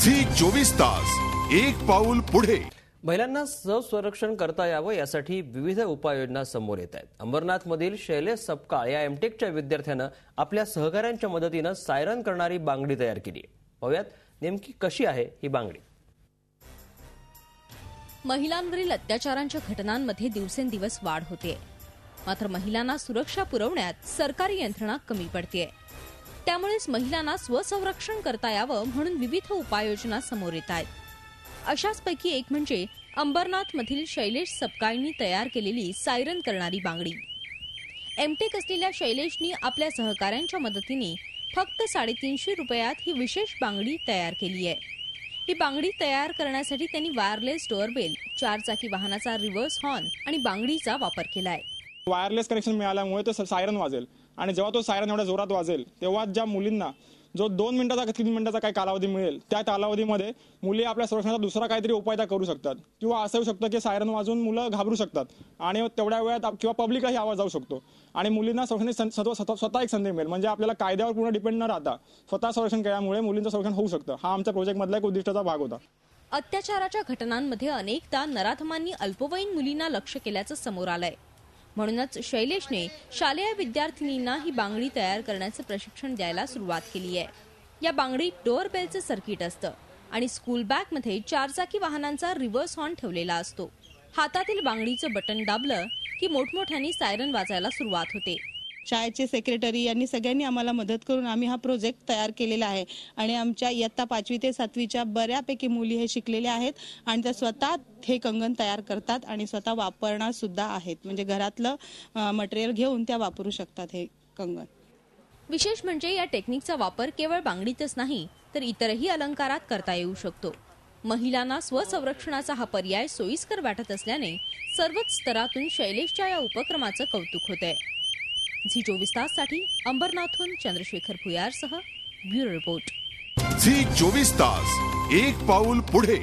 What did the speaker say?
Zee 24 तास एक पाऊल पुढे। महिलांना संरक्षण करता यावं यासाठी विविध उपाययोजना समोर येत आहेत। अंबरनाथमधील शैलेश सपकाळ या एमटेकच्या विद्यार्थ्यानं आपल्या सहकाऱ्यांच्या मदतीनं सायरन करणारी बांगडी तयार केली आहे। पाहूयात नेमकी कशी आहे ही बांगडी। महिलांवरील अत्याचारांच्या घटनांमध्ये दिवसेंदिवस वाढ होते, मात्र महिलांना सुरक्षा पुरवण्यात सरकारी यंत्रणा कमी पडते। त्यामुळेच महिलांना स्वसंरक्षण करता यावं म्हणून विविध उपाययोजना समोर येत आहेत। अशाच पैकी एक म्हणजे अंबरनाथमधील शैलेश सपकाळनी तयार केलेली सायरन करणारी बांगडी। एमटेक असलेल्या शैलेशनी आपल्या सहकाऱ्यांच्या मदतीने फक्त 350 रुपयात ही विशेष बांगडी तयार केली आहे। ही बांगडी तयार करण्यासाठी त्यांनी वायरलेस डोअरबेल, 4 चाकी वाहनाचा रिव्हर्स हॉर्न आणि बांगडीचा वापर केलाय। वायरलेस कनेक्शन मिळाल्यामुळे तो सायरन वाजेल आणि जेव्हा तो सायरन एवढ्या जोरात वाजेल तेव्हा ज्या मुलींना जो 2 मिनिटाचा 3 मिनिटाचा काही कालावधी मिळेल त्या कालावधीमध्ये मुली आपल्या संरक्षणाचा दुसरा काहीतरी उपाय करू शकतात, किंवा असं होऊ शकतं की सायरन वाजून मुलं घाबरू शकतात आणि तेवढ्या वेळात किंवा पब्लिकही आवाज जाऊ शकतो आणि मुलींना संरक्षणाची स्वतः एक संधी मिळेल। म्हणजे आपल्याला कायद्यावर पूर्ण डिपेंड न राहता स्वतः संरक्षण केल्यामुळे मुलींचं संरक्षण होऊ शकतं। हा आमच्या प्रोजेक्टमधला एक उद्दिष्टाचा भाग होता। अत्याचाराच्या घटनांमध्ये अनेकदा नराधमांनी अल्पवयीन मुलींना लक्ष्य केल्याचं समोर आलंय। म्हणूनच शैलेशने शालेय विद्यार्थिनींना ही बांगडी तयार करण्याचं प्रशिक्षण द्यायला सुरुवात केली आहे। या बांगडीत डोअरबेलचं सर्किट असतं आणि स्कूल बॅगमध्ये 4 चाकी वाहनांचा रिव्हर्स हॉर्न ठेवलेला असतो। हातातील बांगडीचं बटन दाबलं की मोठमोठ्याने सायरन वाजायला सुरुवात होते। शाळेचे सेक्रेटरी यांनी सगळ्यांनी आम्हाला मदत करून आम्ही हा प्रोजेक्ट तयार केलेला आहे आणि आमच्या इयत्ता 5वी ते 7वीच्या बऱ्यापैकी मुली हे शिकलेल्या आहेत आणि त्या स्वतः हे कंगन तयार करतात आणि स्वतः वापरणार सुद्धा आहेत। म्हणजे घरातलं मटेरियल घेऊन त्या वापरू शकतात हे कंगन। विशेष म्हणजे या टेक्निकचा वापर केवळ बांगडीतच नाही तर इतरही अलंकारात करता येऊ शकतो। महिलांना स्वसंरक्षणाचा हा पर्याय सोयीस्कर वाटत असल्याने सर्वच स्तरातून शैलेशच्या या उपक्रमाचं कौतुक होतंय। झी 24 ताससाठी अंबरनाथहून चंद्रशेखर भुयारसह ब्युरो रिपोर्ट। झी 24 तास एक पाऊल पुढे।